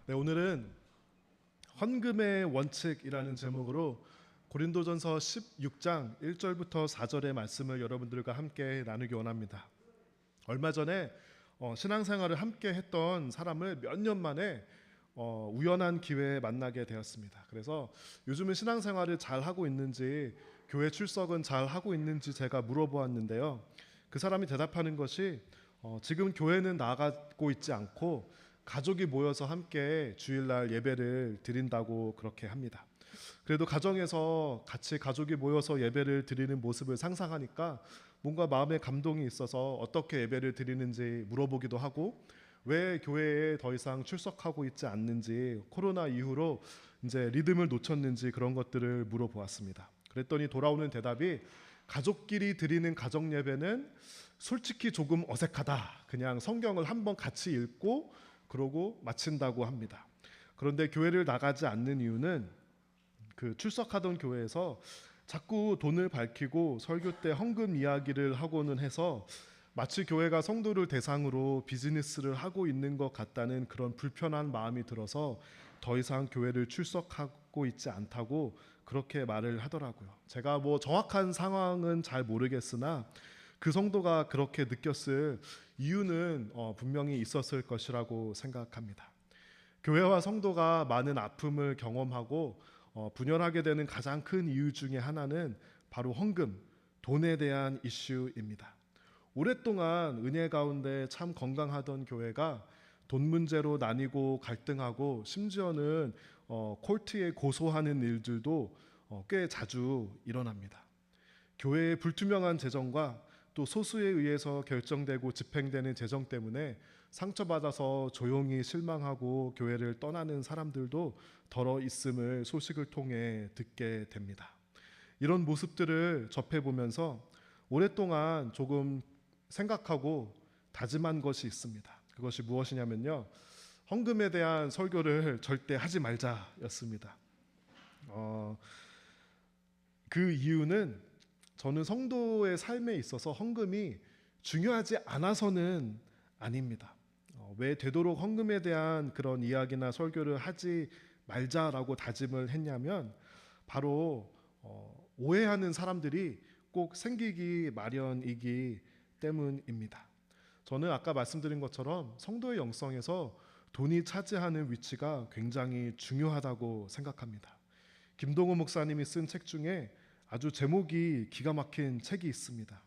네, 오늘은 헌금의 원칙이라는 제목으로 고린도전서 16장 1절부터 4절의 말씀을 여러분들과 함께 나누기 원합니다. 얼마 전에 신앙생활을 함께 했던 사람을 몇 년 만에 우연한 기회에 만나게 되었습니다. 그래서 요즘은 신앙생활을 잘 하고 있는지, 교회 출석은 잘 하고 있는지 제가 물어보았는데요. 그 사람이 대답하는 것이 지금 교회는 나가고 있지 않고 가족이 모여서 함께 주일날 예배를 드린다고 그렇게 합니다. 그래도 가정에서 같이 가족이 모여서 예배를 드리는 모습을 상상하니까 뭔가 마음에 감동이 있어서 어떻게 예배를 드리는지 물어보기도 하고, 왜 교회에 더 이상 출석하고 있지 않는지, 코로나 이후로 이제 리듬을 놓쳤는지 그런 것들을 물어보았습니다. 그랬더니 돌아오는 대답이, 가족끼리 드리는 가정 예배는 솔직히 조금 어색하다. 그냥 성경을 한번 같이 읽고 그러고 마친다고 합니다. 그런데 교회를 나가지 않는 이유는 그 출석하던 교회에서 자꾸 돈을 밝히고 설교 때 헌금 이야기를 하고는 해서 마치 교회가 성도를 대상으로 비즈니스를 하고 있는 것 같다는 그런 불편한 마음이 들어서 더 이상 교회를 출석하고 있지 않다고 그렇게 말을 하더라고요. 제가 뭐 정확한 상황은 잘 모르겠으나 그 성도가 그렇게 느꼈을 이유는 분명히 있었을 것이라고 생각합니다. 교회와 성도가 많은 아픔을 경험하고 분열하게 되는 가장 큰 이유 중에 하나는 바로 헌금, 돈에 대한 이슈입니다. 오랫동안 은혜 가운데 참 건강하던 교회가 돈 문제로 나뉘고 갈등하고, 심지어는 콜트에 고소하는 일들도 꽤 자주 일어납니다. 교회의 불투명한 재정과 또 소수에 의해서 결정되고 집행되는 재정 때문에 상처받아서 조용히 실망하고 교회를 떠나는 사람들도 더러 있음을 소식을 통해 듣게 됩니다. 이런 모습들을 접해보면서 오랫동안 조금 생각하고 다짐한 것이 있습니다. 그것이 무엇이냐면요, 헌금에 대한 설교를 절대 하지 말자였습니다. 그 이유는 저는 성도의 삶에 있어서 헌금이 중요하지 않아서는 아닙니다. 왜 되도록 헌금에 대한 그런 이야기나 설교를 하지 말자라고 다짐을 했냐면, 바로 오해하는 사람들이 꼭 생기기 마련이기 때문입니다. 저는 아까 말씀드린 것처럼 성도의 영성에서 돈이 차지하는 위치가 굉장히 중요하다고 생각합니다. 김동호 목사님이 쓴 책 중에 아주 제목이 기가 막힌 책이 있습니다.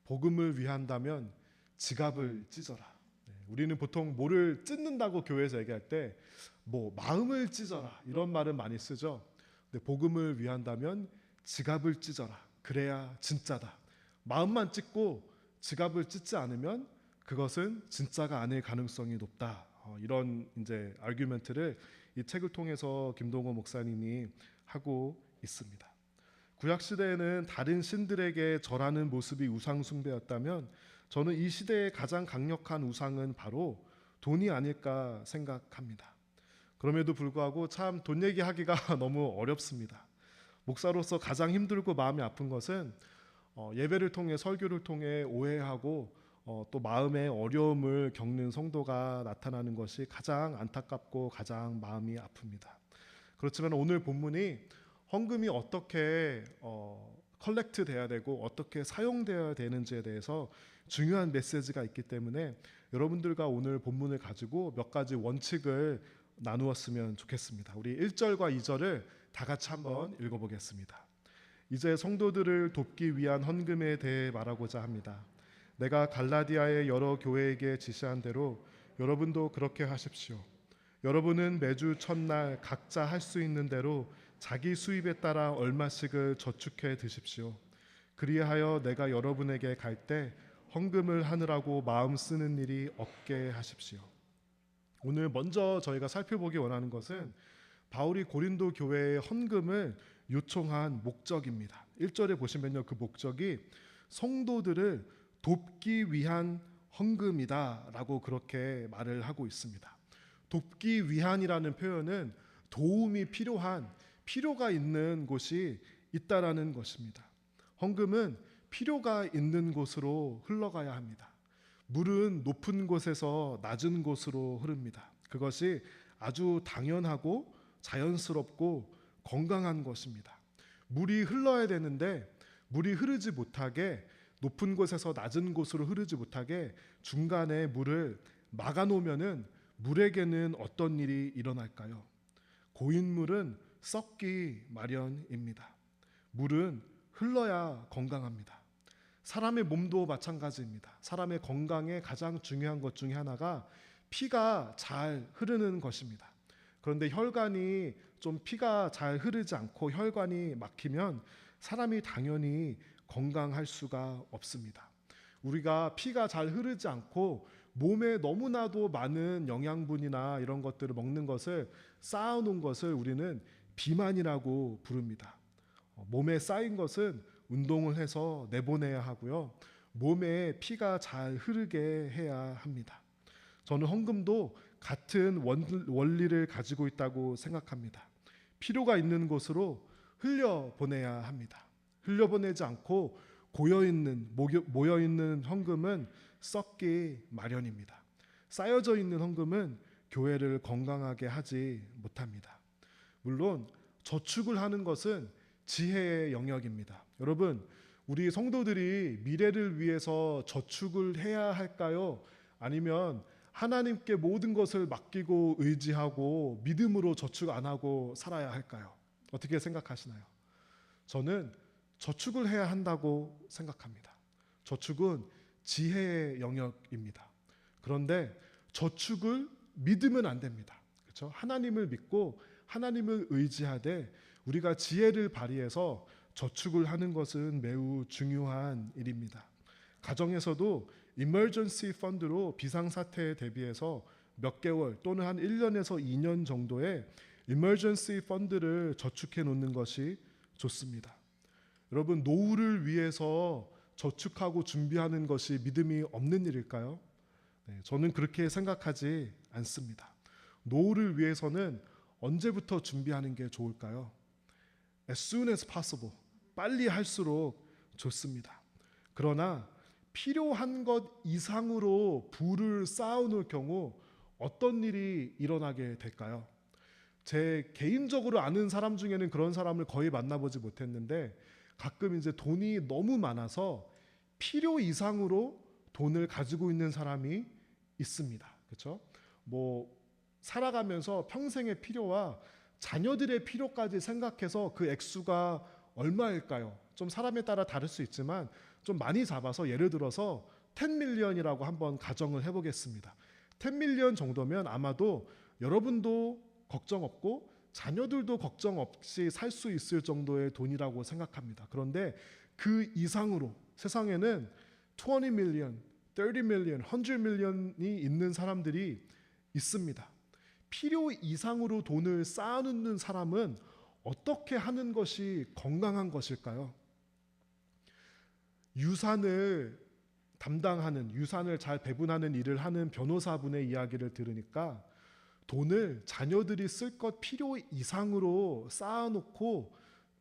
복음을 위한다면 지갑을 찢어라. 우리는 보통 뭐를 찢는다고 교회에서 얘기할 때 뭐 마음을 찢어라 이런 말은 많이 쓰죠. 근데 복음을 위한다면 지갑을 찢어라. 그래야 진짜다. 마음만 찢고 지갑을 찢지 않으면 그것은 진짜가 아닐 가능성이 높다. 이런 이제 아규멘트를 이 책을 통해서 김동호 목사님이 하고 있습니다. 구약 시대에는 다른 신들에게 절하는 모습이 우상 숭배였다면, 저는 이 시대의 가장 강력한 우상은 바로 돈이 아닐까 생각합니다. 그럼에도 불구하고 참 돈 얘기하기가 너무 어렵습니다. 목사로서 가장 힘들고 마음이 아픈 것은 예배를 통해, 설교를 통해 오해하고 또 마음의 어려움을 겪는 성도가 나타나는 것이 가장 안타깝고 가장 마음이 아픕니다. 그렇지만 오늘 본문이 헌금이 어떻게 컬렉트 돼야 되고 어떻게 사용되어야 되는지에 대해서 중요한 메시지가 있기 때문에 여러분들과 오늘 본문을 가지고 몇 가지 원칙을 나누었으면 좋겠습니다. 우리 1절과 2절을 다 같이 한번 읽어보겠습니다. 이제 성도들을 돕기 위한 헌금에 대해 말하고자 합니다. 내가 갈라디아의 여러 교회에게 지시한 대로 여러분도 그렇게 하십시오. 여러분은 매주 첫날 각자 할 수 있는 대로 자기 수입에 따라 얼마씩을 저축해 드십시오. 그리하여 내가 여러분에게 갈 때 헌금을 하느라고 마음 쓰는 일이 없게 하십시오. 오늘 먼저 저희가 살펴보기 원하는 것은 바울이 고린도 교회의 헌금을 요청한 목적입니다. 1절에 보시면요, 그 목적이 성도들을 돕기 위한 헌금이다 라고 그렇게 말을 하고 있습니다. 돕기 위한이라는 표현은 도움이 필요한, 필요가 있는 곳이 있다라는 것입니다. 헌금은 필요가 있는 곳으로 흘러가야 합니다. 물은 높은 곳에서 낮은 곳으로 흐릅니다. 그것이 아주 당연하고 자연스럽고 건강한 것입니다. 물이 흘러야 되는데 물이 흐르지 못하게, 높은 곳에서 낮은 곳으로 흐르지 못하게 중간에 물을 막아 놓으면은 물에게는 어떤 일이 일어날까요? 고인 물은 썩기 마련입니다. 물은 흘러야 건강합니다. 사람의 몸도 마찬가지입니다. 사람의 건강에 가장 중요한 것 중에 하나가 피가 잘 흐르는 것입니다. 그런데 혈관이 좀 피가 잘 흐르지 않고 혈관이 막히면 사람이 당연히 건강할 수가 없습니다. 우리가 피가 잘 흐르지 않고 몸에 너무나도 많은 영양분이나 이런 것들을 먹는 것을 쌓아놓은 것을 우리는 비만이라고 부릅니다. 몸에 쌓인 것은 운동을 해서 내보내야 하고요. 몸에 피가 잘 흐르게 해야 합니다. 저는 헌금도 같은 원리를 가지고 있다고 생각합니다. 필요가 있는 곳으로 흘려보내야 합니다. 흘려보내지 않고 모여있는 헌금은 썩기 마련입니다. 쌓여져 있는 헌금은 교회를 건강하게 하지 못합니다. 물론 저축을 하는 것은 지혜의 영역입니다. 여러분, 우리 성도들이 미래를 위해서 저축을 해야 할까요? 아니면 하나님께 모든 것을 맡기고 의지하고 믿음으로 저축 안 하고 살아야 할까요? 어떻게 생각하시나요? 저는 저축을 해야 한다고 생각합니다. 저축은 지혜의 영역입니다. 그런데 저축을 믿으면 안 됩니다. 그렇죠? 하나님을 믿고 하나님을 의지하되 우리가 지혜를 발휘해서 저축을 하는 것은 매우 중요한 일입니다. 가정에서도 이머전시 펀드로 비상사태에 대비해서 몇 개월 또는 한 1년에서 2년 정도의 이머전시 펀드를 저축해 놓는 것이 좋습니다. 여러분, 노후를 위해서 저축하고 준비하는 것이 믿음이 없는 일일까요? 네, 저는 그렇게 생각하지 않습니다. 노후를 위해서는 언제부터 준비하는 게 좋을까요? As soon as possible. 빨리 할수록 좋습니다. 그러나 필요한 것 이상으로 부를 쌓아놓을 경우 어떤 일이 일어나게 될까요? 제 개인적으로 아는 사람 중에는 그런 사람을 거의 만나보지 못했는데 가끔 이제 돈이 너무 많아서 필요 이상으로 돈을 가지고 있는 사람이 있습니다. 그렇죠? 뭐 살아가면서 평생의 필요와 자녀들의 필요까지 생각해서 그 액수가 얼마일까요? 좀 사람에 따라 다를 수 있지만 좀 많이 잡아서 예를 들어서 10 밀리언이라고 한번 가정을 해보겠습니다. 10 밀리언 정도면 아마도 여러분도 걱정 없고 자녀들도 걱정 없이 살 수 있을 정도의 돈이라고 생각합니다. 그런데 그 이상으로 세상에는 20 밀리언, 30 밀리언, 100 밀리언이 있는 사람들이 있습니다. 필요 이상으로 돈을 쌓아놓는 사람은 어떻게 하는 것이 건강한 것일까요? 유산을 담당하는, 유산을 잘 배분하는 일을 하는 변호사분의 이야기를 들으니까 돈을 자녀들이 쓸 것 필요 이상으로 쌓아놓고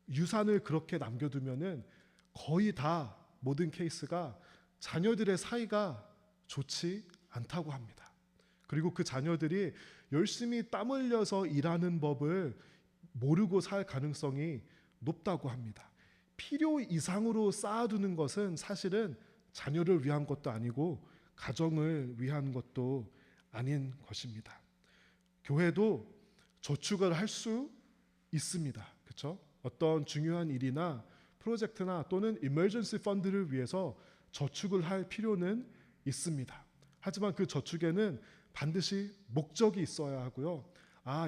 유산을 그렇게 남겨두면은 거의 다 모든 케이스가 자녀들의 사이가 좋지 않다고 합니다. 그리고 그 자녀들이 열심히 땀 흘려서 일하는 법을 모르고 살 가능성이 높다고 합니다. 필요 이상으로 쌓아두는 것은 사실은 자녀를 위한 것도 아니고 가정을 위한 것도 아닌 것입니다. 교회도 저축을 할 수 있습니다. 그렇죠? 어떤 중요한 일이나 프로젝트나 또는 이머전시 펀드를 위해서 저축을 할 필요는 있습니다. 하지만 그 저축에는 반드시 목적이 있어야 하고요.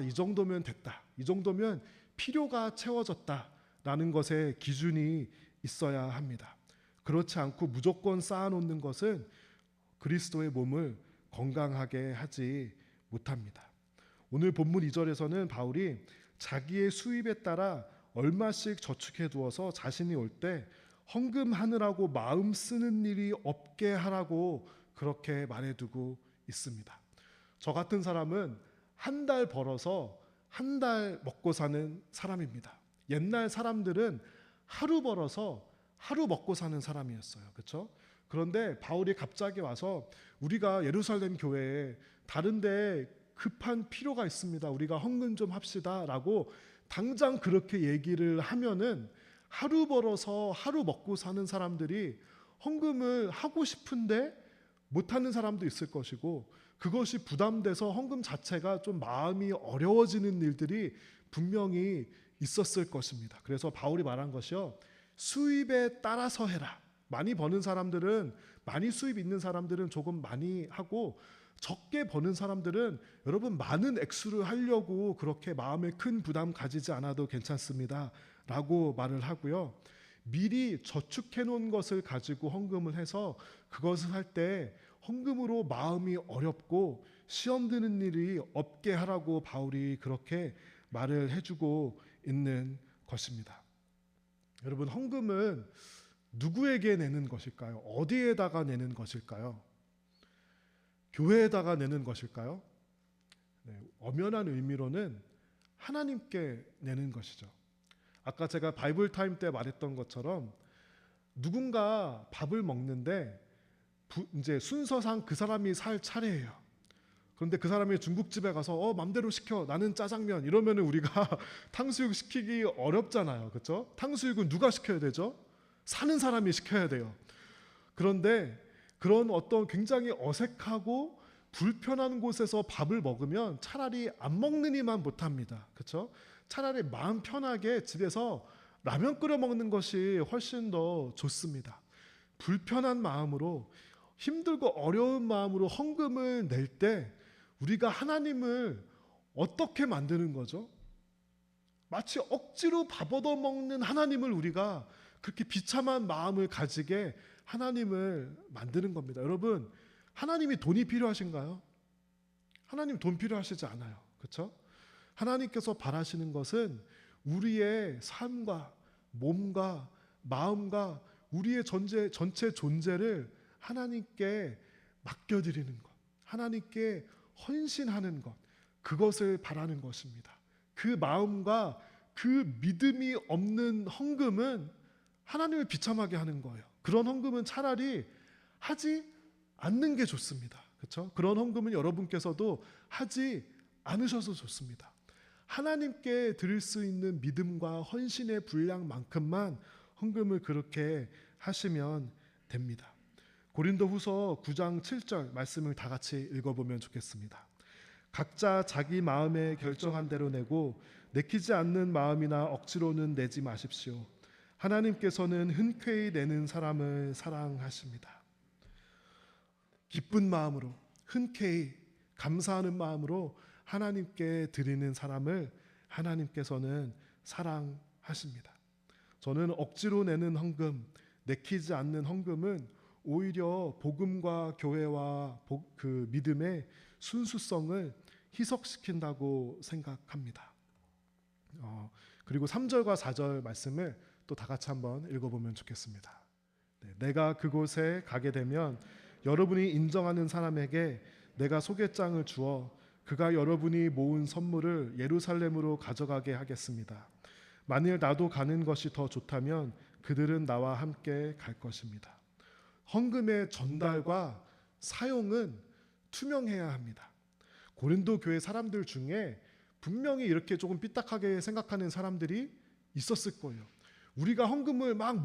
이 정도면 됐다. 이 정도면 필요가 채워졌다라는 것에 기준이 있어야 합니다. 그렇지 않고 무조건 쌓아놓는 것은 그리스도의 몸을 건강하게 하지 못합니다. 오늘 본문 2절에서는 바울이 자기의 수입에 따라 얼마씩 저축해 두어서 자신이 올 때 헌금하느라고 마음 쓰는 일이 없게 하라고 그렇게 말해두고 있습니다. 저 같은 사람은 한 달 벌어서 한 달 먹고 사는 사람입니다. 옛날 사람들은 하루 벌어서 하루 먹고 사는 사람이었어요. 그렇죠? 그런데 바울이 갑자기 와서 우리가 예루살렘 교회에 다른데 급한 필요가 있습니다. 우리가 헌금 좀 합시다라고 당장 그렇게 얘기를 하면은 하루 벌어서 하루 먹고 사는 사람들이 헌금을 하고 싶은데 못하는 사람도 있을 것이고, 그것이 부담돼서 헌금 자체가 좀 마음이 어려워지는 일들이 분명히 있었을 것입니다. 그래서 바울이 말한 것이요, 수입에 따라서 해라. 많이 버는 사람들은, 많이 수입 있는 사람들은 조금 많이 하고, 적게 버는 사람들은 여러분 많은 액수를 하려고 그렇게 마음에 큰 부담 가지지 않아도 괜찮습니다 라고 말을 하고요, 미리 저축해 놓은 것을 가지고 헌금을 해서 그것을 할 때 헌금으로 마음이 어렵고 시험 드는 일이 없게 하라고 바울이 그렇게 말을 해주고 있는 것입니다. 여러분, 헌금은 누구에게 내는 것일까요? 어디에다가 내는 것일까요? 교회에다가 내는 것일까요? 네, 엄연한 의미로는 하나님께 내는 것이죠. 아까 제가 바이블 타임 때 말했던 것처럼 누군가 밥을 먹는데 이제 순서상 그 사람이 살 차례예요. 그런데 그 사람이 중국집에 가서 맘대로 시켜, 나는 짜장면, 이러면 우리가 탕수육 시키기 어렵잖아요. 그렇죠? 탕수육은 누가 시켜야 되죠? 사는 사람이 시켜야 돼요. 그런데 그런 어떤 굉장히 어색하고 불편한 곳에서 밥을 먹으면 차라리 안 먹는 이만 못합니다. 그렇죠? 차라리 마음 편하게 집에서 라면 끓여 먹는 것이 훨씬 더 좋습니다. 불편한 마음으로, 힘들고 어려운 마음으로 헌금을 낼 때 우리가 하나님을 어떻게 만드는 거죠? 마치 억지로 밥 얻어 먹는 하나님을 우리가 그렇게 비참한 마음을 가지게 하나님을 만드는 겁니다. 여러분, 하나님이 돈이 필요하신가요? 하나님 돈 필요하시지 않아요. 그렇죠? 하나님께서 바라시는 것은 우리의 삶과 몸과 마음과 우리의 전체 존재를 하나님께 맡겨드리는 것, 하나님께 헌신하는 것, 그것을 바라는 것입니다. 그 마음과 그 믿음이 없는 헌금은 하나님을 비참하게 하는 거예요. 그런 헌금은 차라리 하지 않는 게 좋습니다. 그렇죠? 그런 헌금은 여러분께서도 하지 않으셔서 좋습니다. 하나님께 드릴 수 있는 믿음과 헌신의 분량만큼만 헌금을 그렇게 하시면 됩니다. 고린도후서 9장 7절 말씀을 다 같이 읽어보면 좋겠습니다. 각자 자기 마음에 결정한 대로 내고 내키지 않는 마음이나 억지로는 내지 마십시오. 하나님께서는 흔쾌히 내는 사람을 사랑하십니다. 기쁜 마음으로, 흔쾌히 감사하는 마음으로 하나님께 드리는 사람을 하나님께서는 사랑하십니다. 저는 억지로 내는 헌금, 내키지 않는 헌금은 오히려 복음과 교회와 그 믿음의 순수성을 희석시킨다고 생각합니다. 그리고 3절과 4절 말씀을 또 다 같이 한번 읽어보면 좋겠습니다. 네, 내가 그곳에 가게 되면 여러분이 인정하는 사람에게 내가 소개장을 주어 그가 여러분이 모은 선물을 예루살렘으로 가져가게 하겠습니다. 만일 나도 가는 것이 더 좋다면 그들은 나와 함께 갈 것입니다. 헌금의 전달과 사용은 투명해야 합니다. 고린도 교회 사람들 중에 분명히 이렇게 조금 삐딱하게 생각하는 사람들이 있었을 거예요. 우리가 헌금을 막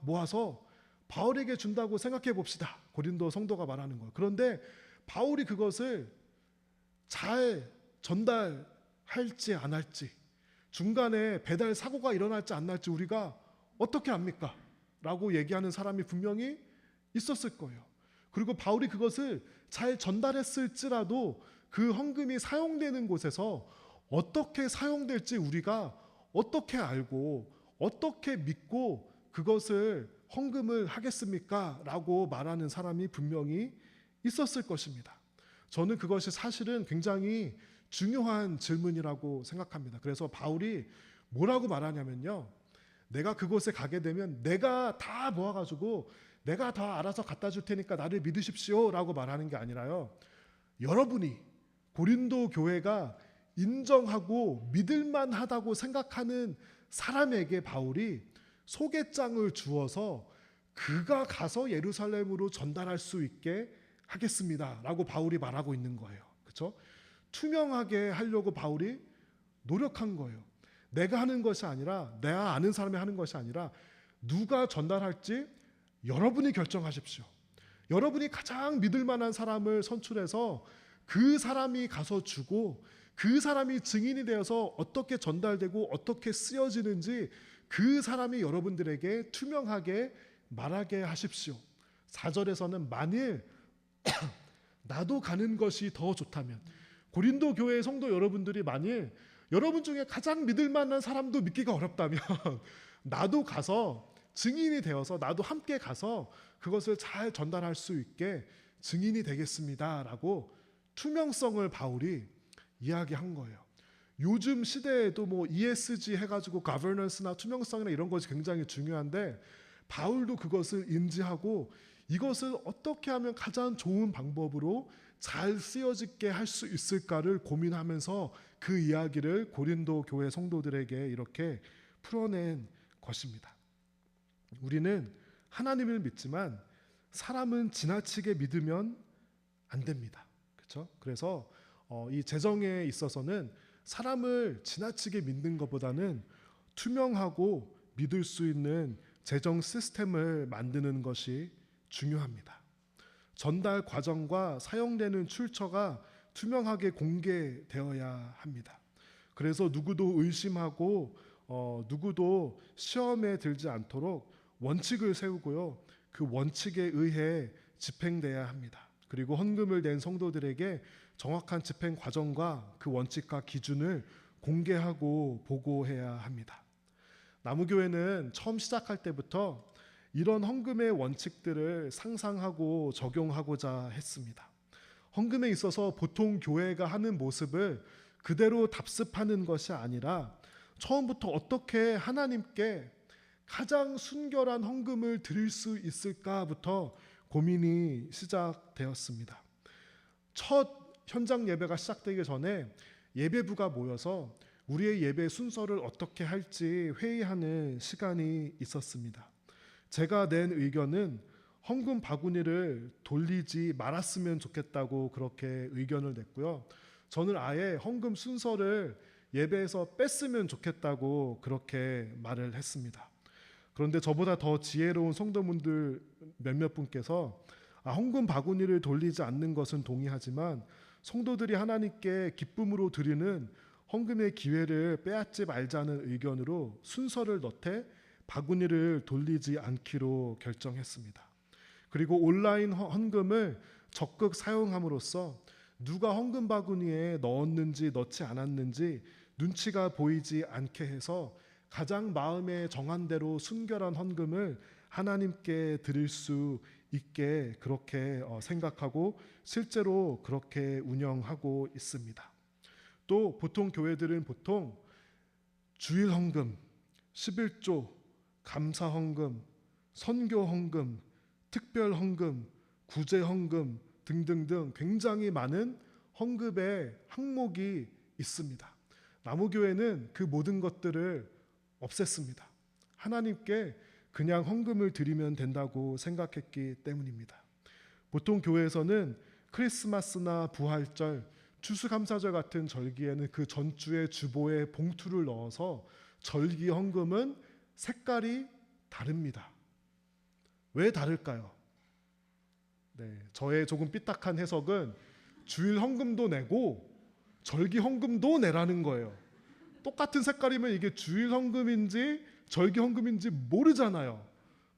모아서 바울에게 준다고 생각해 봅시다. 고린도 성도가 말하는 거예요. 그런데 바울이 그것을 잘 전달할지 안 할지, 중간에 배달 사고가 일어날지 안 날지 우리가 어떻게 압니까? 라고 얘기하는 사람이 분명히 있었을 거예요. 그리고 바울이 그것을 잘 전달했을지라도 그 헌금이 사용되는 곳에서 어떻게 사용될지 우리가 어떻게 알고 어떻게 믿고 그것을 헌금을 하겠습니까? 라고 말하는 사람이 분명히 있었을 것입니다. 저는 그것이 사실은 굉장히 중요한 질문이라고 생각합니다. 그래서 바울이 뭐라고 말하냐면요, 내가 그곳에 가게 되면 내가 다 모아가지고 내가 다 알아서 갖다 줄 테니까 나를 믿으십시오 라고 말하는 게 아니라요, 여러분이 고린도 교회가 인정하고 믿을만하다고 생각하는 사람에게 바울이 소개장을 주어서 그가 가서 예루살렘으로 전달할 수 있게 하겠습니다 라고 바울이 말하고 있는 거예요. 그렇죠? 투명하게 하려고 바울이 노력한 거예요. 내가 하는 것이 아니라, 내가 아는 사람이 하는 것이 아니라 누가 전달할지 여러분이 결정하십시오. 여러분이 가장 믿을 만한 사람을 선출해서 그 사람이 가서 주고, 그 사람이 증인이 되어서 어떻게 전달되고 어떻게 쓰여지는지 그 사람이 여러분들에게 투명하게 말하게 하십시오. 4절에서는 만일 나도 가는 것이 더 좋다면, 고린도 교회 성도 여러분들이 만일 여러분 중에 가장 믿을 만한 사람도 믿기가 어렵다면 나도 가서 증인이 되어서, 나도 함께 가서 그것을 잘 전달할 수 있게 증인이 되겠습니다 라고 투명성을 바울이 이야기한 거예요. 요즘 시대에도 뭐 ESG 해가지고 가버넌스나 투명성이나 이런 것이 굉장히 중요한데, 바울도 그것을 인지하고 이것을 어떻게 하면 가장 좋은 방법으로 잘 쓰여지게 할 수 있을까를 고민하면서 그 이야기를 고린도 교회 성도들에게 이렇게 풀어낸 것입니다. 우리는 하나님을 믿지만 사람은 지나치게 믿으면 안 됩니다. 그렇죠? 그래서 이 재정에 있어서는 사람을 지나치게 믿는 것보다는 투명하고 믿을 수 있는 재정 시스템을 만드는 것이 중요합니다. 전달 과정과 사용되는 출처가 투명하게 공개되어야 합니다. 그래서 누구도 의심하고 누구도 시험에 들지 않도록 원칙을 세우고요, 그 원칙에 의해 집행돼야 합니다. 그리고 헌금을 낸 성도들에게 정확한 집행 과정과 그 원칙과 기준을 공개하고 보고해야 합니다. 나무교회는 처음 시작할 때부터 이런 헌금의 원칙들을 상상하고 적용하고자 했습니다. 헌금에 있어서 보통 교회가 하는 모습을 그대로 답습하는 것이 아니라 처음부터 어떻게 하나님께 가장 순결한 헌금을 드릴 수 있을까부터 고민이 시작되었습니다. 첫 현장 예배가 시작되기 전에 예배부가 모여서 우리의 예배 순서를 어떻게 할지 회의하는 시간이 있었습니다. 제가 낸 의견은 헌금 바구니를 돌리지 말았으면 좋겠다고 그렇게 의견을 냈고요. 저는 아예 헌금 순서를 예배에서 뺐으면 좋겠다고 그렇게 말을 했습니다. 그런데 저보다 더 지혜로운 성도분들 몇몇 분께서 헌금 바구니를 돌리지 않는 것은 동의하지만 성도들이 하나님께 기쁨으로 드리는 헌금의 기회를 빼앗지 말자는 의견으로 순서를 넣되 바구니를 돌리지 않기로 결정했습니다. 그리고 온라인 헌금을 적극 사용함으로써 누가 헌금 바구니에 넣었는지 넣지 않았는지 눈치가 보이지 않게 해서 가장 마음에 정한 대로 순결한 헌금을 하나님께 드릴 수 있게 그렇게 생각하고 실제로 그렇게 운영하고 있습니다. 또 보통 교회들은 보통 주일 헌금, 11조, 감사 헌금, 선교 헌금, 특별 헌금, 구제 헌금 등등등 굉장히 많은 헌금의 항목이 있습니다. 나무교회는 그 모든 것들을 없앴습니다. 하나님께 그냥 헌금을 드리면 된다고 생각했기 때문입니다. 보통 교회에서는 크리스마스나 부활절, 추수감사절 같은 절기에는 그 전주의 주보에 봉투를 넣어서 절기 헌금은 색깔이 다릅니다. 왜 다를까요? 저의 조금 삐딱한 해석은 주일 헌금도 내고 절기 헌금도 내라는 거예요. 똑같은 색깔이면 이게 주일 헌금인지 절기 헌금인지 모르잖아요.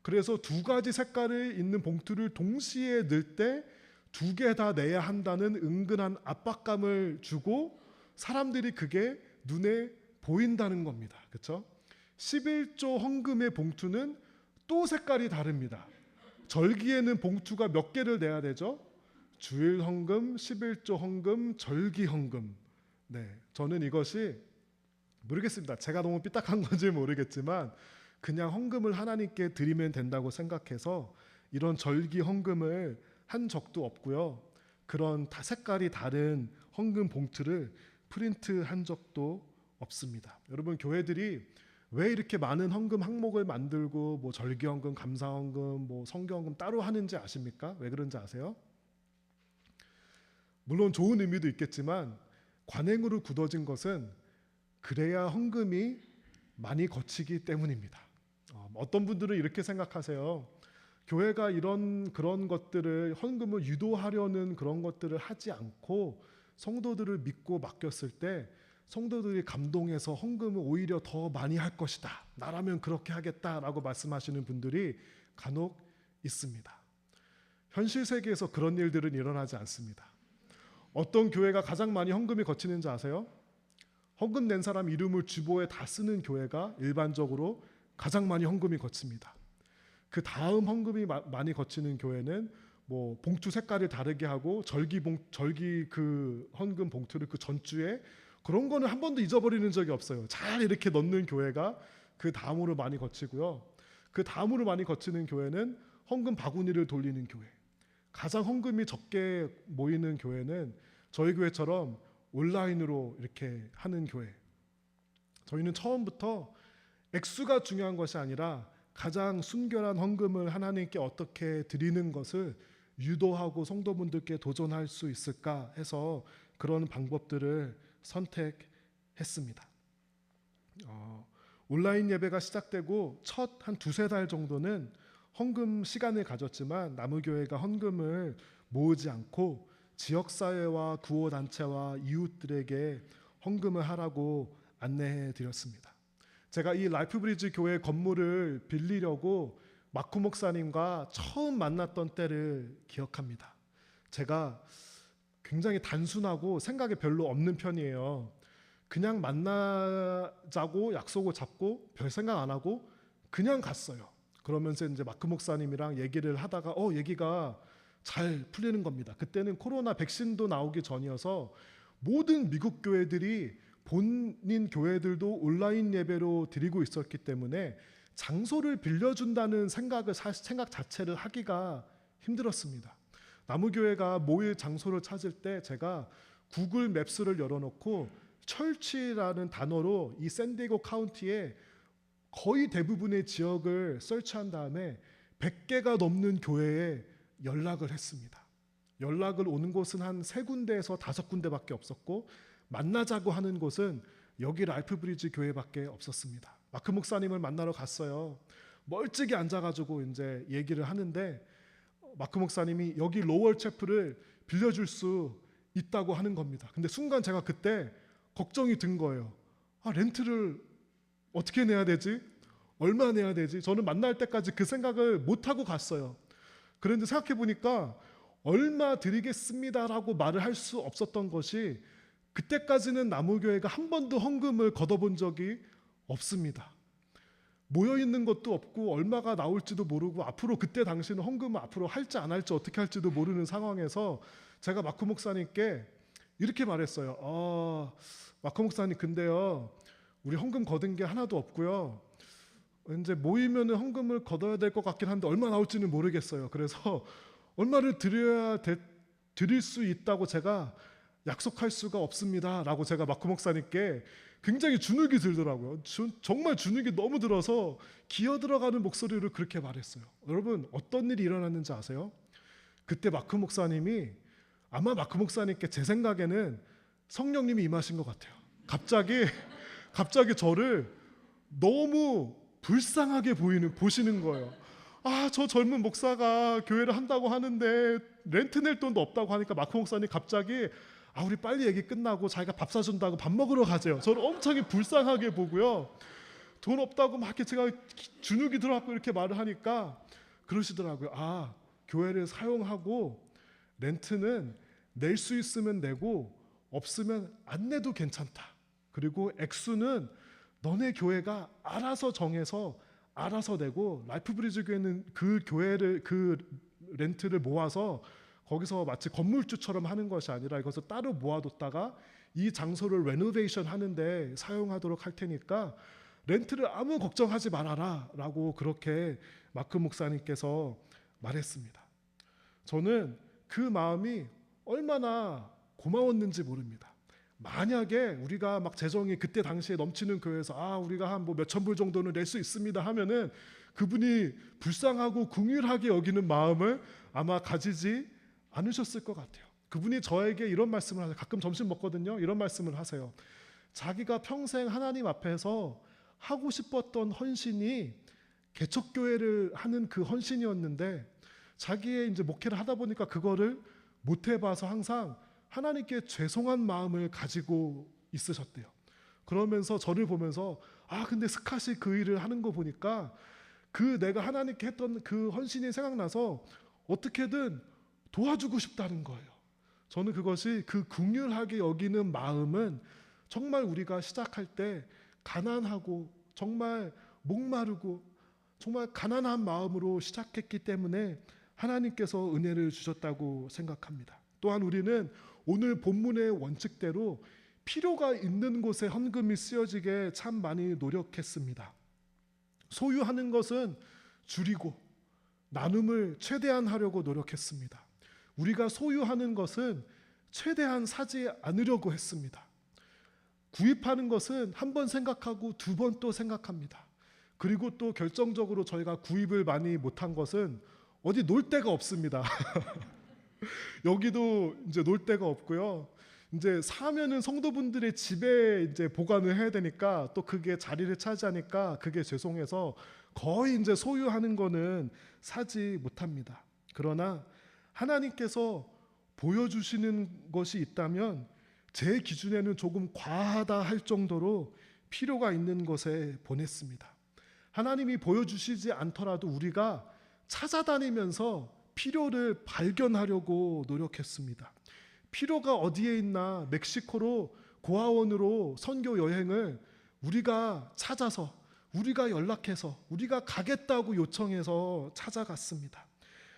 그래서 두 가지 색깔이 있는 봉투를 동시에 넣을 때 두 개 다 내야 한다는 은근한 압박감을 주고 사람들이 그게 눈에 보인다는 겁니다. 그렇죠? 11조 헌금의 봉투는 또 색깔이 다릅니다. 절기에는 봉투가 몇 개를 내야 되죠? 주일 헌금, 11조 헌금, 절기 헌금. 저는 이것이 모르겠습니다. 제가 너무 삐딱한 건지 모르겠지만 그냥 헌금을 하나님께 드리면 된다고 생각해서 이런 절기 헌금을 한 적도 없고요. 그런 색깔이 다른 헌금 봉투를 프린트한 적도 없습니다. 여러분, 교회들이 왜 이렇게 많은 헌금 항목을 만들고 뭐 절기 헌금, 감사 헌금, 뭐 성교 헌금 따로 하는지 아십니까? 왜 그런지 아세요? 물론 좋은 의미도 있겠지만 관행으로 굳어진 것은 그래야 헌금이 많이 거치기 때문입니다. 어떤 분들은 이렇게 생각하세요. 교회가 그런 것들을 헌금을 유도하려는 그런 것들을 하지 않고 성도들을 믿고 맡겼을 때 성도들이 감동해서 헌금을 오히려 더 많이 할 것이다. 나라면 그렇게 하겠다라고 말씀하시는 분들이 간혹 있습니다. 현실 세계에서 그런 일들은 일어나지 않습니다. 어떤 교회가 가장 많이 헌금이 거치는지 아세요? 헌금 낸 사람 이름을 주보에 다 쓰는 교회가 일반적으로 가장 많이 헌금이 거칩니다. 그 다음 헌금이 많이 거치는 교회는 뭐 봉투 색깔을 다르게 하고 절기 그 헌금 봉투를 그 전주에 그런 거는 한 번도 잊어버리는 적이 없어요. 잘 이렇게 넣는 교회가 그 다음으로 많이 거치고요. 그 다음으로 많이 거치는 교회는 헌금 바구니를 돌리는 교회. 가장 헌금이 적게 모이는 교회는 저희 교회처럼 온라인으로 이렇게 하는 교회. 저희는 처음부터 액수가 중요한 것이 아니라 가장 순결한 헌금을 하나님께 어떻게 드리는 것을 유도하고 성도분들께 도전할 수 있을까 해서 그런 방법들을 선택했습니다. 온라인 예배가 시작되고 첫 한 두세 달 정도는 헌금 시간을 가졌지만 나무교회가 헌금을 모으지 않고 지역사회와 구호단체와 이웃들에게 헌금을 하라고 안내해 드렸습니다. 제가 이 라이프브리지 교회 건물을 빌리려고 마쿠 목사님과 처음 만났던 때를 기억합니다. 제가 굉장히 단순하고 생각이 별로 없는 편이에요. 그냥 만나자고 약속을 잡고 별 생각 안 하고 그냥 갔어요. 그러면서 이제 마크 목사님이랑 얘기를 하다가 얘기가 잘 풀리는 겁니다. 그때는 코로나 백신도 나오기 전이어서 모든 미국 교회들이 본인 교회들도 온라인 예배로 드리고 있었기 때문에 장소를 빌려준다는 생각 자체를 하기가 힘들었습니다. 나무교회가 모일 장소를 찾을 때 제가 구글 맵스를 열어놓고 철치라는 단어로 이 샌디에고 카운티에 거의 대부분의 지역을 설치한 다음에 100개가 넘는 교회에 연락을 했습니다. 연락을 오는 곳은 한 3군데에서 5군데밖에 없었고 만나자고 하는 곳은 여기 라이프브리지 교회밖에 없었습니다. 마크 목사님을 만나러 갔어요. 멀찍이 앉아가지고 이제 얘기를 하는데 마크 목사님이 여기 로월 채플을 빌려줄 수 있다고 하는 겁니다. 근데 순간 제가 그때 걱정이 든 거예요. 렌트를 어떻게 내야 되지? 얼마 내야 되지? 저는 만날 때까지 그 생각을 못하고 갔어요. 그런데 생각해 보니까 얼마 드리겠습니다라고 말을 할 수 없었던 것이 그때까지는 나무교회가 한 번도 헌금을 걷어본 적이 없습니다. 모여있는 것도 없고 얼마가 나올지도 모르고 앞으로 그때 당시는 헌금을 앞으로 할지 안 할지 어떻게 할지도 모르는 상황에서 제가 마크 목사님께 이렇게 말했어요. 마크 목사님 근데요 우리 헌금 걷은 게 하나도 없고요. 이제 모이면은 헌금을 걷어야 될 것 같긴 한데 얼마 나올지는 모르겠어요. 그래서 얼마를 드릴 수 있다고 제가 약속할 수가 없습니다 라고 제가 마크 목사님께 굉장히 주눅이 들더라고요. 정말 주눅이 너무 들어서 기어 들어가는 목소리로 그렇게 말했어요. 여러분 어떤 일이 일어났는지 아세요? 그때 마크 목사님이 아마 마크 목사님께 제 생각에는 성령님이 임하신 것 같아요. 갑자기 저를 너무 불쌍하게 보시는 거예요. 저 젊은 목사가 교회를 한다고 하는데 렌트 낼 돈도 없다고 하니까 마크 목사님 갑자기 우리 빨리 얘기 끝나고 자기가 밥 사준다고 밥 먹으러 가재요. 저를 엄청 불쌍하게 보고요. 돈 없다고 막 이렇게 제가 주눅이 들어갖고 이렇게 말을 하니까 그러시더라고요. 교회를 사용하고 렌트는 낼 수 있으면 내고 없으면 안 내도 괜찮다. 그리고 액수는 너네 교회가 알아서 정해서 알아서 내고 라이프브리지 교회는 그 렌트를 모아서 거기서 마치 건물주처럼 하는 것이 아니라 이것을 따로 모아뒀다가 이 장소를 레노베이션 하는데 사용하도록 할 테니까 렌트를 아무 걱정하지 말아라 라고 그렇게 마크 목사님께서 말했습니다. 저는 그 마음이 얼마나 고마웠는지 모릅니다. 만약에 우리가 막 재정이 그때 당시에 넘치는 교회에서 우리가 한 몇천 불 정도는 낼 수 있습니다 하면은 그분이 불쌍하고 긍휼하게 여기는 마음을 아마 가지지 않으셨을 것 같아요. 그분이 저에게 이런 말씀을 하세요. 가끔 점심 먹거든요. 이런 말씀을 하세요. 자기가 평생 하나님 앞에서 하고 싶었던 헌신이 개척교회를 하는 그 헌신이었는데 자기의 이제 목회를 하다 보니까 그거를 못 해봐서 항상 하나님께 죄송한 마음을 가지고 있으셨대요. 그러면서 저를 보면서 근데 스캇이 그 일을 하는 거 보니까 그 내가 하나님께 했던 그 헌신이 생각나서 어떻게든 도와주고 싶다는 거예요. 저는 그것이 그 긍휼하게 여기는 마음은 정말 우리가 시작할 때 가난하고 정말 목마르고 정말 가난한 마음으로 시작했기 때문에 하나님께서 은혜를 주셨다고 생각합니다. 또한 우리는 오늘 본문의 원칙대로 필요가 있는 곳에 헌금이 쓰여지게 참 많이 노력했습니다. 소유하는 것은 줄이고 나눔을 최대한 하려고 노력했습니다. 우리가 소유하는 것은 최대한 사지 않으려고 했습니다. 구입하는 것은 한 번 생각하고 두 번 또 생각합니다. 그리고 또 결정적으로 저희가 구입을 많이 못한 것은 어디 놀 데가 없습니다. 여기도 이제 놀 데가 없고요. 이제 사면은 성도분들의 집에 이제 보관을 해야 되니까 또 그게 자리를 차지하니까 그게 죄송해서 거의 이제 소유하는 거는 사지 못합니다. 그러나 하나님께서 보여주시는 것이 있다면 제 기준에는 조금 과하다 할 정도로 필요가 있는 것에 보냈습니다. 하나님이 보여주시지 않더라도 우리가 찾아다니면서 필요를 발견하려고 노력했습니다. 필요가 어디에 있나 멕시코로 고아원으로 선교 여행을 우리가 찾아서 우리가 연락해서 우리가 가겠다고 요청해서 찾아갔습니다.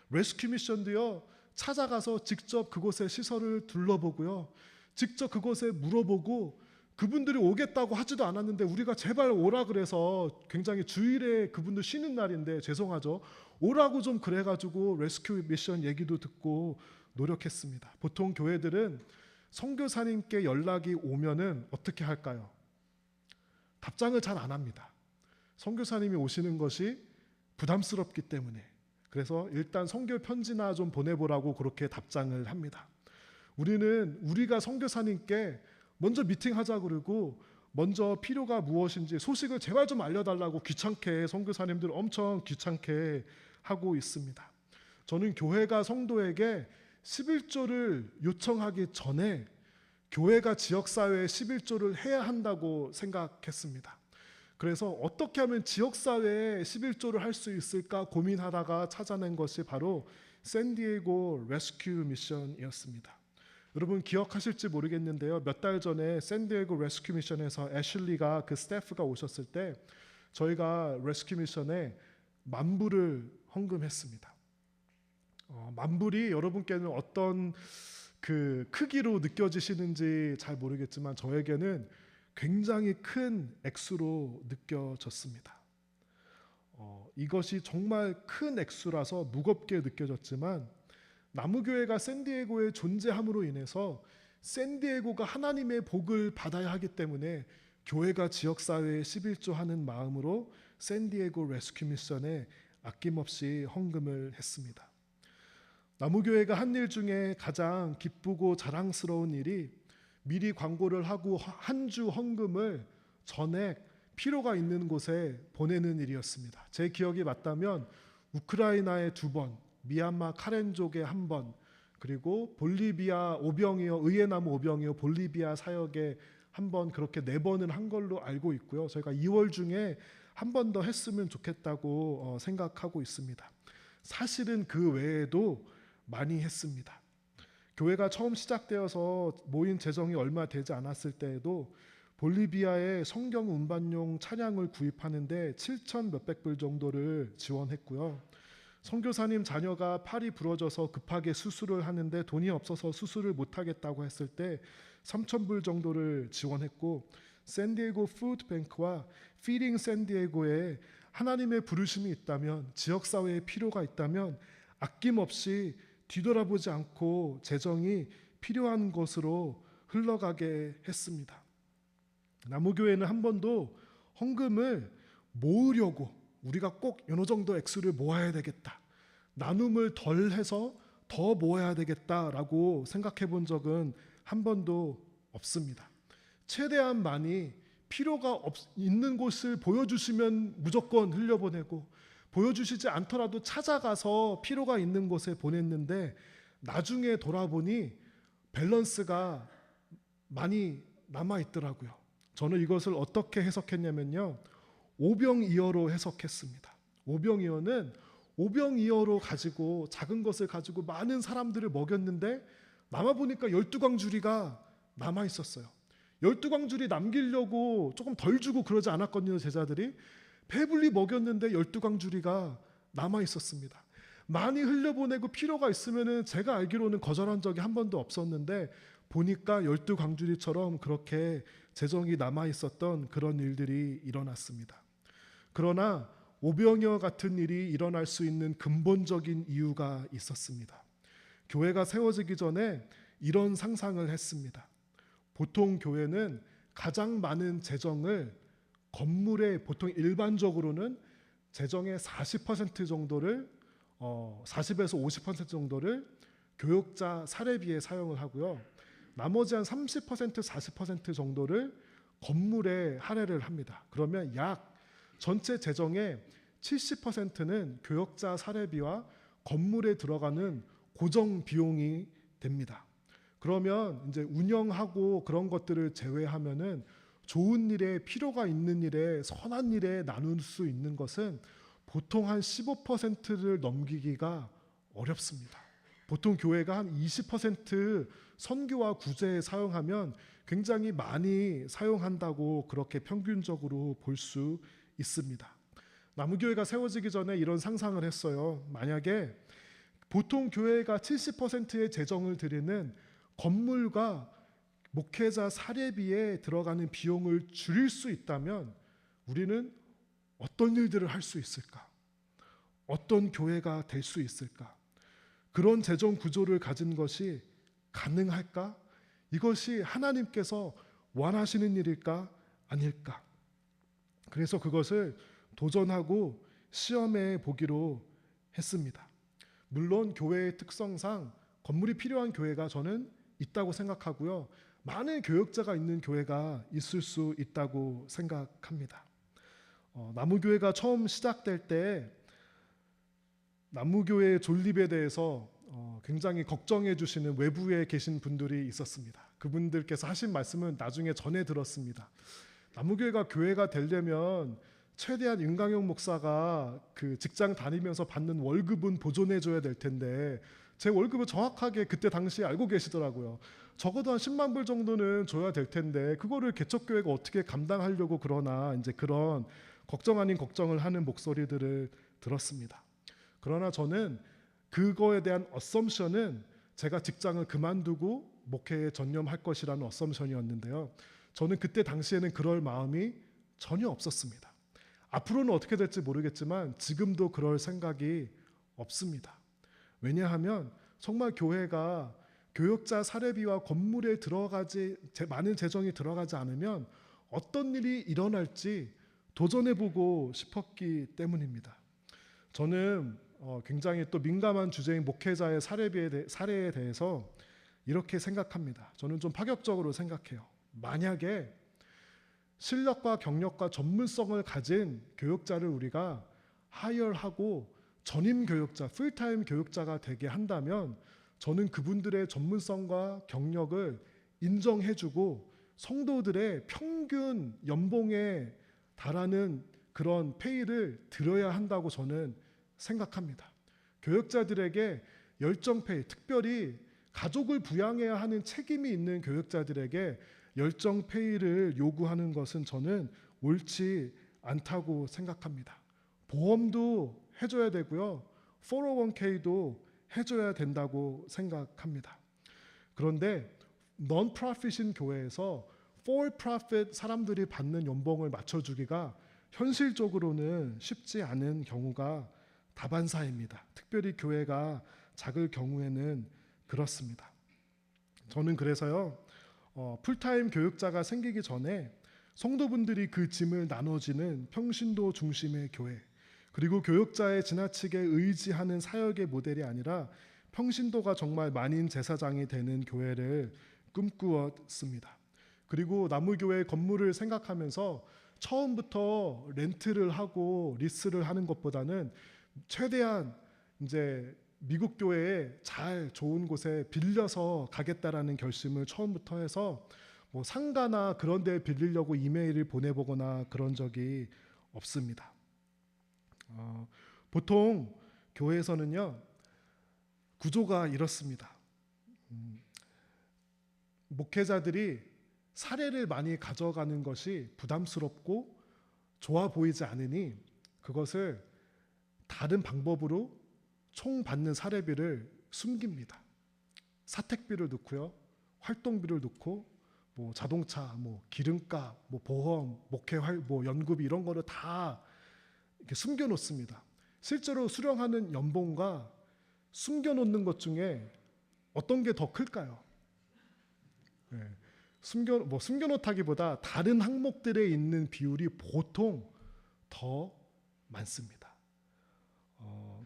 레스큐 미션도요, 찾아가서 직접 그곳의 시설을 둘러보고요, 직접 그곳에 물어보고 그분들이 오겠다고 하지도 않았는데 우리가 제발 오라 그래서 굉장히 주일에 그분들 쉬는 날인데 죄송하죠, 오라고 좀 그래가지고 레스큐 미션 얘기도 듣고 노력했습니다. 보통 교회들은 선교사님께 연락이 오면은 어떻게 할까요? 답장을 잘 안 합니다. 선교사님이 오시는 것이 부담스럽기 때문에. 그래서 일단 선교 편지나 좀 보내보라고 그렇게 답장을 합니다. 우리는 우리가 선교사님께 먼저 미팅하자 그러고 먼저 필요가 무엇인지 소식을 제발 좀 알려달라고 귀찮게 선교사님들 엄청 귀찮게 하고 있습니다. 저는 교회가 성도에게 11조를 요청하기 전에 교회가 지역사회에 11조를 해야 한다고 생각했습니다. 그래서 어떻게 하면 지역사회에 11조를 할 수 있을까 고민하다가 찾아낸 것이 바로 샌디에고 레스큐 미션이었습니다. 여러분 기억하실지 모르겠는데요, 몇 달 전에 샌디에고 레스큐 미션에서 애슐리가 그 스태프가 오셨을 때 저희가 레스큐 미션에 $10,000을 헌금했습니다. $10,000이 여러분께는 어떤 그 크기로 느껴지시는지 잘 모르겠지만 저에게는 굉장히 큰 액수로 느껴졌습니다. 이것이 정말 큰 액수라서 무겁게 느껴졌지만 나무교회가 샌디에고에 존재함으로 인해서 샌디에고가 하나님의 복을 받아야 하기 때문에 교회가 지역사회에 11조 하는 마음으로 샌디에고 레스큐 미션에 아낌없이 헌금을 했습니다. 나무교회가 한 일 중에 가장 기쁘고 자랑스러운 일이 미리 광고를 하고 한 주 헌금을 전액 필요가 있는 곳에 보내는 일이었습니다. 제 기억이 맞다면 우크라이나에 2번, 미얀마 카렌족에 1번, 그리고 볼리비아 오병이어 의예나무 오병이어 볼리비아 사역에 1번, 그렇게 4번은 한 걸로 알고 있고요. 저희가 2월 중에 한 번 더 했으면 좋겠다고 생각하고 있습니다. 사실은 그 외에도 많이 했습니다. 교회가 처음 시작되어서 모인 재정이 얼마 되지 않았을 때에도 볼리비아에 성경 운반용 차량을 구입하는데 7천 몇백 불 정도를 지원했고요. 선교사님 자녀가 팔이 부러져서 급하게 수술을 하는데 돈이 없어서 수술을 못하겠다고 했을 때 3천 불 정도를 지원했고, 샌디에고 푸드뱅크와 피딩 샌디에고에 하나님의 부르심이 있다면, 지역사회에 필요가 있다면 아낌없이 뒤돌아보지 않고 재정이 필요한 것으로 흘러가게 했습니다. 나무교회는 한 번도 헌금을 모으려고 우리가 꼭 어느 정도 액수를 모아야 되겠다, 나눔을 덜 해서 더 모아야 되겠다라고 생각해 본 적은 한 번도 없습니다. 최대한 많이 필요가 있는 곳을 보여주시면 무조건 흘려보내고, 보여주시지 않더라도 찾아가서 필요가 있는 곳에 보냈는데, 나중에 돌아보니 밸런스가 많이 남아있더라고요. 저는 이것을 어떻게 해석했냐면요, 오병이어로 해석했습니다. 오병이어는 오병이어로 가지고 작은 것을 가지고 많은 사람들을 먹였는데 남아보니까 12광주리가 남아있었어요. 12광주리 남기려고 조금 덜 주고 그러지 않았거든요. 제자들이 배불리 먹였는데 12광주리가 남아있었습니다. 많이 흘려보내고 필요가 있으면 제가 알기로는 거절한 적이 한 번도 없었는데, 보니까 12광주리처럼 그렇게 재정이 남아있었던 그런 일들이 일어났습니다. 그러나 오병이어 같은 일이 일어날 수 있는 근본적인 이유가 있었습니다. 교회가 세워지기 전에 이런 상상을 했습니다. 보통 교회는 가장 많은 재정을 건물에, 보통 일반적으로는 재정의 40% 정도를 40에서 50% 정도를 교역자 사례비에 사용을 하고요. 나머지 한 30%, 40% 정도를 건물에 할애를 합니다. 그러면 약 전체 재정의 70%는 교역자 사례비와 건물에 들어가는 고정 비용이 됩니다. 그러면 이제 운영하고 그런 것들을 제외하면은 좋은 일에, 필요가 있는 일에, 선한 일에 나눌 수 있는 것은 보통 한 15%를 넘기기가 어렵습니다. 보통 교회가 한 20% 선교와 구제에 사용하면 굉장히 많이 사용한다고 그렇게 평균적으로 볼 수 있습니다. 나무교회가 세워지기 전에 이런 상상을 했어요. 만약에 보통 교회가 70%의 재정을 드리는 건물과 목회자 사례비에 들어가는 비용을 줄일 수 있다면 우리는 어떤 일들을 할 수 있을까? 어떤 교회가 될 수 있을까? 그런 재정 구조를 가진 것이 가능할까? 이것이 하나님께서 원하시는 일일까? 아닐까? 그래서 그것을 도전하고 시험해 보기로 했습니다. 물론 교회의 특성상 건물이 필요한 교회가 저는 있다고 생각하고요. 많은 교역자가 있는 교회가 있을 수 있다고 생각합니다. 나무교회가 처음 시작될 때 나무교회 존립에 대해서 굉장히 걱정해 주시는 외부에 계신 분들이 있었습니다. 그분들께서 하신 말씀은 나중에 전해 들었습니다. 나무교회가 교회가 되려면 최대한 윤강용 목사가 그 직장 다니면서 받는 월급은 보존해 줘야 될 텐데 제 월급을 정확하게 그때 당시에 알고 계시더라고요. 적어도 한 10만 불 정도는 줘야 될 텐데 그거를 개척교회가 어떻게 감당하려고 그러나, 이제 그런 걱정 아닌 걱정을 하는 목소리들을 들었습니다. 그러나 저는 그거에 대한 어썸션은 제가 직장을 그만두고 목회에 전념할 것이라는 어썸션이었는데요. 저는 그때 당시에는 그럴 마음이 전혀 없었습니다. 앞으로는 어떻게 될지 모르겠지만 지금도 그럴 생각이 없습니다. 왜냐하면 정말 교회가 교역자 사례비와 건물에 들어가지 많은 재정이 들어가지 않으면 어떤 일이 일어날지 도전해보고 싶었기 때문입니다. 저는 굉장히 또 민감한 주제인 목회자의 사례에 대해서 이렇게 생각합니다. 저는 좀 파격적으로 생각해요. 만약에 실력과 경력과 전문성을 가진 교역자를 우리가 하이어하고 전임 교역자, 풀타임 교역자가 되게 한다면 저는 그분들의 전문성과 경력을 인정해주고 성도들의 평균 연봉에 달하는 그런 페이를 드려야 한다고 저는 생각합니다. 교역자들에게 열정페이, 특별히 가족을 부양해야 하는 책임이 있는 교역자들에게 열정페이를 요구하는 것은 저는 옳지 않다고 생각합니다. 보험도 해줘야 되고요. 401k도 해줘야 된다고 생각합니다. 그런데 non-profit인 교회에서 for-profit 사람들이 받는 연봉을 맞춰주기가 현실적으로는 쉽지 않은 경우가 다반사입니다. 특별히 교회가 작을 경우에는 그렇습니다. 저는 그래서요, 풀타임 교육자가 생기기 전에 성도분들이 그 짐을 나눠지는 평신도 중심의 교회, 그리고 교육자의 지나치게 의지하는 사역의 모델이 아니라 평신도가 정말 만인 제사장이 되는 교회를 꿈꾸었습니다. 그리고 나무교회 건물을 생각하면서 처음부터 렌트를 하고 리스를 하는 것보다는 최대한 이제 미국 교회에 잘 좋은 곳에 빌려서 가겠다라는 결심을 처음부터 해서 뭐 상가나 그런 데 빌리려고 이메일을 보내보거나 그런 적이 없습니다. 보통 교회에서는요 구조가 이렇습니다. 목회자들이 사례를 많이 가져가는 것이 부담스럽고 좋아 보이지 않으니 그것을 다른 방법으로 총 받는 사례비를 숨깁니다. 사택비를 넣고요, 활동비를 넣고, 뭐 자동차, 뭐 기름값, 뭐 보험, 목회 뭐 연구비 이런 거를 다 이렇게 숨겨놓습니다. 실제로 수령하는 연봉과 숨겨놓는 것 중에 어떤 게 더 클까요? 네. 숨겨놓다기보다 다른 항목들에 있는 비율이 보통 더 많습니다.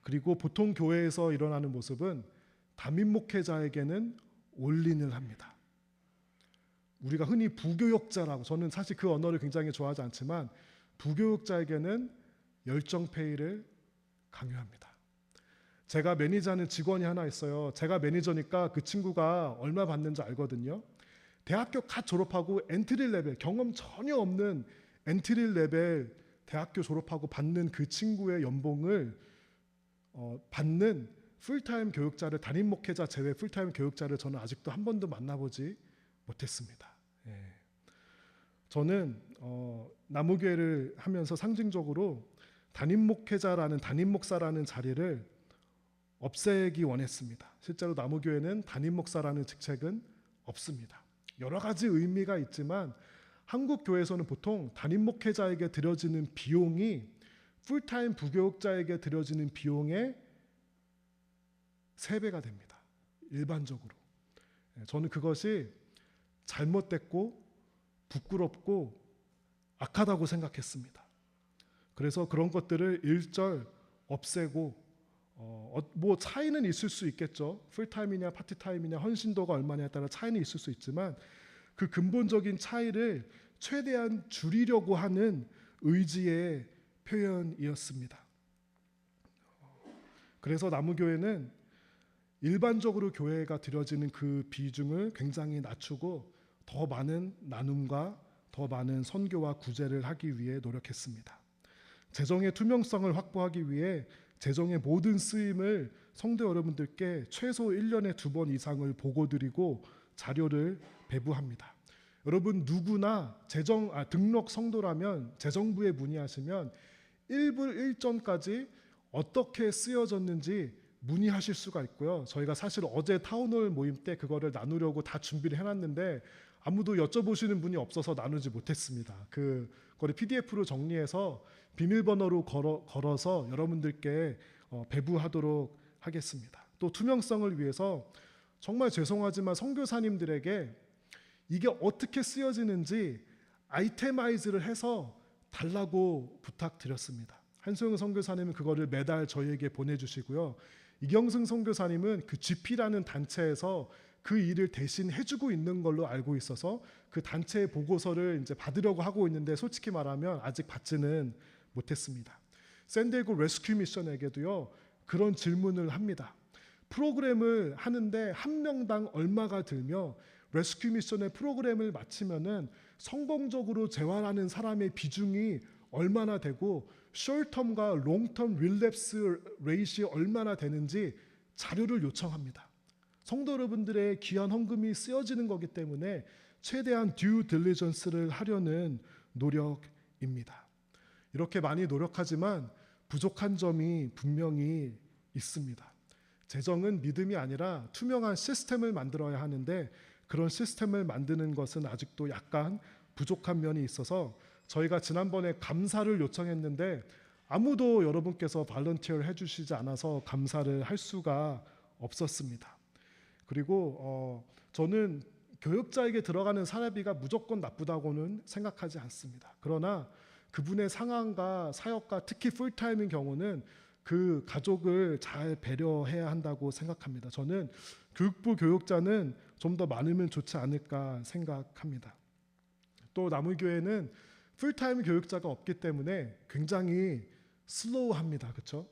그리고 보통 교회에서 일어나는 모습은 담임 목회자에게는 올인을 합니다. 우리가 흔히 부교역자라고, 저는 사실 그 언어를 굉장히 좋아하지 않지만 부교역자에게는 열정페이를 강요합니다. 제가 매니저하는 직원이 하나 있어요. 제가 매니저니까 그 친구가 얼마 받는지 알거든요. 대학교 갓 졸업하고 엔트리 레벨, 경험 전혀 없는 엔트리 레벨 대학교 졸업하고 받는 그 친구의 연봉을 받는 풀타임 교육자를, 담임 목회자 제외 풀타임 교육자를 저는 아직도 한 번도 만나보지 못했습니다. 예. 저는 나무교회를 하면서 상징적으로 담임 목회자라는, 담임 목사라는 자리를 없애기 원했습니다. 실제로 나무교회는 담임 목사라는 직책은 없습니다. 여러 가지 의미가 있지만 한국 교회에서는 보통 담임 목회자에게 들여지는 비용이 풀타임 부교육자에게 들여지는 비용의 3배가 됩니다. 일반적으로. 저는 그것이 잘못됐고 부끄럽고 악하다고 생각했습니다. 그래서 그런 것들을 일절 없애고, 뭐 차이는 있을 수 있겠죠. 풀타임이냐 파트타임이냐 헌신도가 얼마냐에 따라 차이는 있을 수 있지만 그 근본적인 차이를 최대한 줄이려고 하는 의지의 표현이었습니다. 그래서 나무교회는 일반적으로 교회가 드려지는 그 비중을 굉장히 낮추고 더 많은 나눔과 더 많은 선교와 구제를 하기 위해 노력했습니다. 재정의 투명성을 확보하기 위해 재정의 모든 쓰임을 성도 여러분들께 최소 1년에 2번 이상을 보고드리고 자료를 배부합니다. 여러분 누구나 등록 성도라면 재정부에 문의하시면 1불 1전까지 어떻게 쓰여졌는지 문의하실 수가 있고요. 저희가 사실 어제 타운홀 모임 때 그거를 나누려고 다 준비를 해놨는데 아무도 여쭤보시는 분이 없어서 나누지 못했습니다. 그거를 PDF로 정리해서 비밀번호로 걸어서 여러분들께 배부하도록 하겠습니다. 또 투명성을 위해서 정말 죄송하지만 선교사님들에게 이게 어떻게 쓰여지는지 아이테마이즈를 해서 달라고 부탁드렸습니다. 한소영 선교사님은 그거를 매달 저희에게 보내주시고요. 이경승 선교사님은 그 GP라는 단체에서 그 일을 대신 해주고 있는 걸로 알고 있어서 그 단체의 보고서를 이제 받으려고 하고 있는데 솔직히 말하면 아직 받지는 못했습니다. 샌디에고 레스큐 미션에게도요 그런 질문을 합니다. 프로그램을 하는데 한 명당 얼마가 들며 레스큐 미션의 프로그램을 마치면은 성공적으로 재활하는 사람의 비중이 얼마나 되고 숏텀과 롱텀 릴랩스 레이시이 얼마나 되는지 자료를 요청합니다. 성도 여러분들의 귀한 헌금이 쓰여지는 거기 때문에 최대한 듀 딜리전스를 하려는 노력입니다. 이렇게 많이 노력하지만 부족한 점이 분명히 있습니다. 재정은 믿음이 아니라 투명한 시스템을 만들어야 하는데 그런 시스템을 만드는 것은 아직도 약간 부족한 면이 있어서 저희가 지난번에 감사를 요청했는데 아무도 여러분께서 발런티어를 해주시지 않아서 감사를 할 수가 없었습니다. 그리고 저는 교육자에게 들어가는 사례비가 무조건 나쁘다고는 생각하지 않습니다. 그러나 그분의 상황과 사역과 특히 풀타임인 경우는 그 가족을 잘 배려해야 한다고 생각합니다. 저는 교육부 교육자는 좀 더 많으면 좋지 않을까 생각합니다. 또 나무교회는 풀타임 교육자가 없기 때문에 굉장히 슬로우합니다. 그렇죠?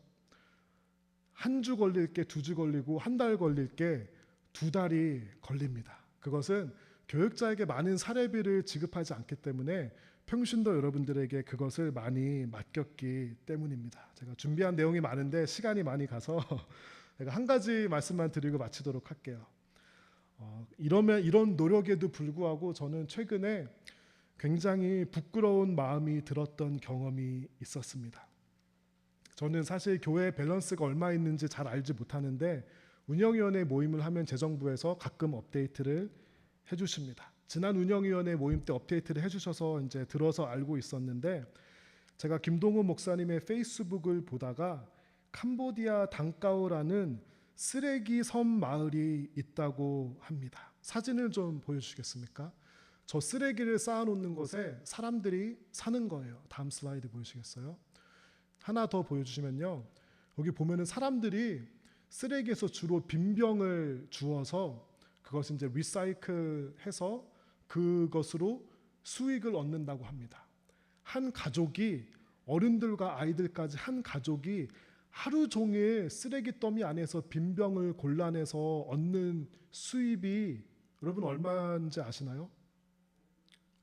한 주 걸릴 게 2주 걸리고 한 달 걸릴 게 2달이 걸립니다. 그것은 교육자에게 많은 사례비를 지급하지 않기 때문에 평신도 여러분들에게 그것을 많이 맡겼기 때문입니다. 제가 준비한 내용이 많은데 시간이 많이 가서 제가 한 가지 말씀만 드리고 마치도록 할게요. 이런 노력에도 불구하고 저는 최근에 굉장히 부끄러운 마음이 들었던 경험이 있었습니다. 저는 사실 교회 밸런스가 얼마 있는지 잘 알지 못하는데 운영위원회 모임을 하면 재정부에서 가끔 업데이트를 해주십니다. 지난 운영위원회 모임 때 업데이트를 해주셔서 이제 들어서 알고 있었는데 제가 김동훈 목사님의 페이스북을 보다가 캄보디아 당까오라는 쓰레기 섬 마을이 있다고 합니다. 사진을 좀 보여주시겠습니까? 저 쓰레기를 쌓아놓는 곳에 사람들이 사는 거예요. 다음 슬라이드 보여주시겠어요? 하나 더 보여주시면요. 여기 보면은 사람들이 쓰레기에서 주로 빈병을 주워서 그것을 이제 리사이클해서 그것으로 수익을 얻는다고 합니다. 한 가족이 어른들과 아이들까지 한 가족이 하루 종일 쓰레기 더미 안에서 빈병을 골라내서 얻는 수입이 여러분 얼마인지 아시나요?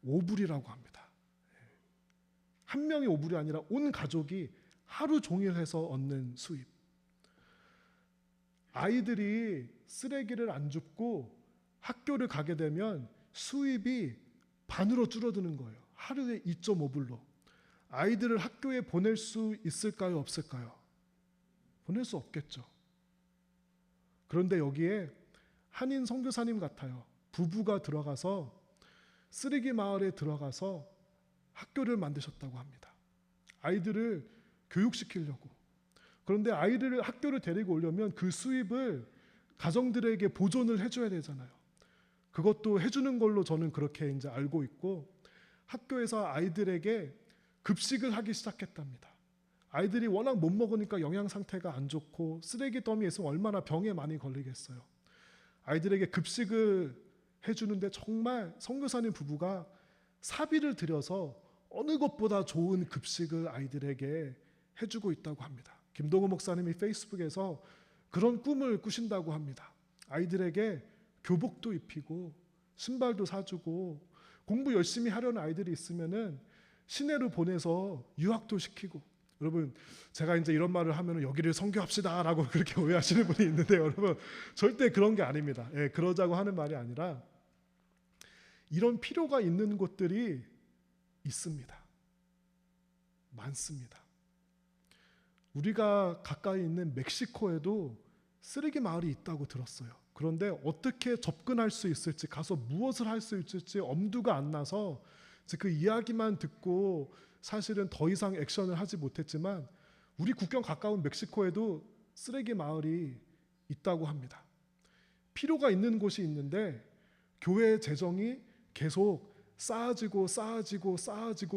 5불이라고 합니다. 한 명이 5불이 아니라 온 가족이 하루 종일 해서 얻는 수입. 아이들이 쓰레기를 안 줍고 학교를 가게 되면 수입이 반으로 줄어드는 거예요. 하루에 2.5불로. 아이들을 학교에 보낼 수 있을까요? 없을까요? 보낼 수 없겠죠. 그런데 여기에 한인 선교사님 같아요. 부부가 들어가서 쓰레기 마을에 들어가서 학교를 만드셨다고 합니다. 아이들을 교육시키려고. 그런데 아이들을 학교를 데리고 오려면 그 수입을 가정들에게 보존을 해줘야 되잖아요. 그것도 해주는 걸로 저는 그렇게 이제 알고 있고 학교에서 아이들에게 급식을 하기 시작했답니다. 아이들이 워낙 못 먹으니까 영양 상태가 안 좋고 쓰레기 더미에 있으면 얼마나 병에 많이 걸리겠어요. 아이들에게 급식을 해주는데 정말 선교사님 부부가 사비를 들여서 어느 것보다 좋은 급식을 아이들에게 해주고 있다고 합니다. 김동훈 목사님이 페이스북에서 그런 꿈을 꾸신다고 합니다. 아이들에게 교복도 입히고 신발도 사주고 공부 열심히 하려는 아이들이 있으면은 시내로 보내서 유학도 시키고. 여러분 제가 이제 이런 말을 하면 여기를 선교합시다라고 그렇게 오해하시는 분이 있는데 여러분 절대 그런 게 아닙니다. 예, 그러자고 하는 말이 아니라 이런 필요가 있는 곳들이 있습니다. 많습니다. 우리가 가까이 있는 멕시코에도 쓰레기 마을이 있다고 들었어요. 그런데 어떻게 접근할 수 있을지, 가서 무엇을 할 수 있을지 엄두가 안 나서 그 이야기만 듣고 사실은 더 이상 액션을 하지 못했지만 우리 국경 가까운 멕시코에도 쓰레기 마을이 있다고 합니다. 필요가 있는 곳이 있는데 교회의 재정이 계속 쌓아지고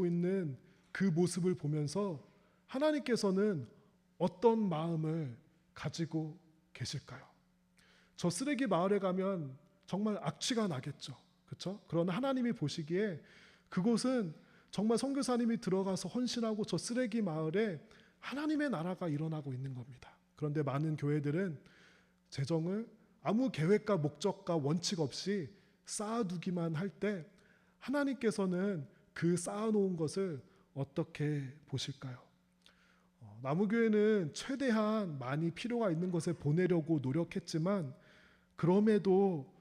있는 그 모습을 보면서 하나님께서는 어떤 마음을 가지고 계실까요? 저 쓰레기 마을에 가면 정말 악취가 나겠죠. 그렇죠? 그러나 하나님이 보시기에 그곳은 정말 선교사님이 들어가서 헌신하고 저 쓰레기 마을에 하나님의 나라가 일어나고 있는 겁니다. 그런데 많은 교회들은 재정을 아무 계획과 목적과 원칙 없이 쌓아두기만 할 때 하나님께서는 그 쌓아놓은 것을 어떻게 보실까요? 나무교회는 최대한 많이 필요가 있는 것에 보내려고 노력했지만 그럼에도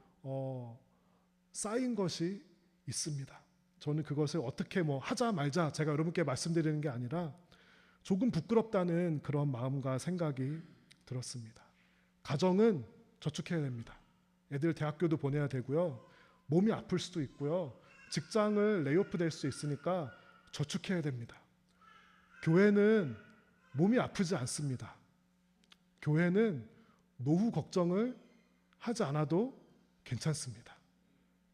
쌓인 것이 있습니다. 저는 그것을 어떻게 하자 말자 제가 여러분께 말씀드리는 게 아니라 조금 부끄럽다는 그런 마음과 생각이 들었습니다. 가정은 저축해야 됩니다. 애들 대학교도 보내야 되고요. 몸이 아플 수도 있고요. 직장을 레이오프 될 수 있으니까 저축해야 됩니다. 교회는 몸이 아프지 않습니다. 교회는 노후 걱정을 하지 않아도 괜찮습니다.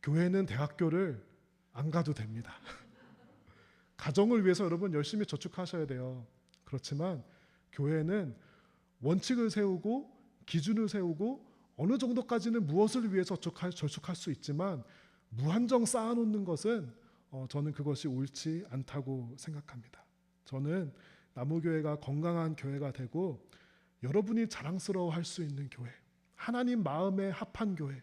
교회는 대학교를 안 가도 됩니다. 가정을 위해서 여러분 열심히 저축하셔야 돼요. 그렇지만 교회는 원칙을 세우고 기준을 세우고 어느 정도까지는 무엇을 위해서 저축할 수 있지만 무한정 쌓아놓는 것은 저는 그것이 옳지 않다고 생각합니다. 저는 나무교회가 건강한 교회가 되고 여러분이 자랑스러워할 수 있는 교회, 하나님 마음에 합한 교회,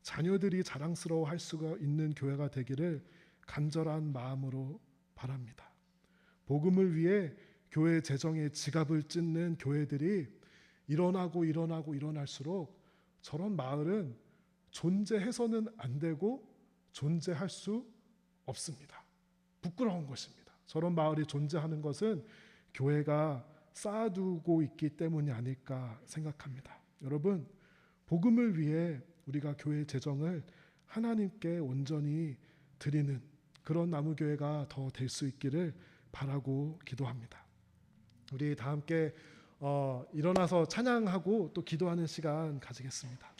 자녀들이 자랑스러워할 수가 있는 교회가 되기를 간절한 마음으로 바랍니다. 복음을 위해 교회 재정에 지갑을 찢는 교회들이 일어날수록 저런 마을은 존재해서는 안 되고 존재할 수 없습니다. 부끄러운 것입니다. 저런 마을이 존재하는 것은 교회가 쌓아두고 있기 때문이 아닐까 생각합니다. 여러분, 복음을 위해 우리가 교회 재정을 하나님께 온전히 드리는 그런 나무교회가 더 될 수 있기를 바라고 기도합니다. 우리 다 함께 일어나서 찬양하고 또 기도하는 시간 가지겠습니다.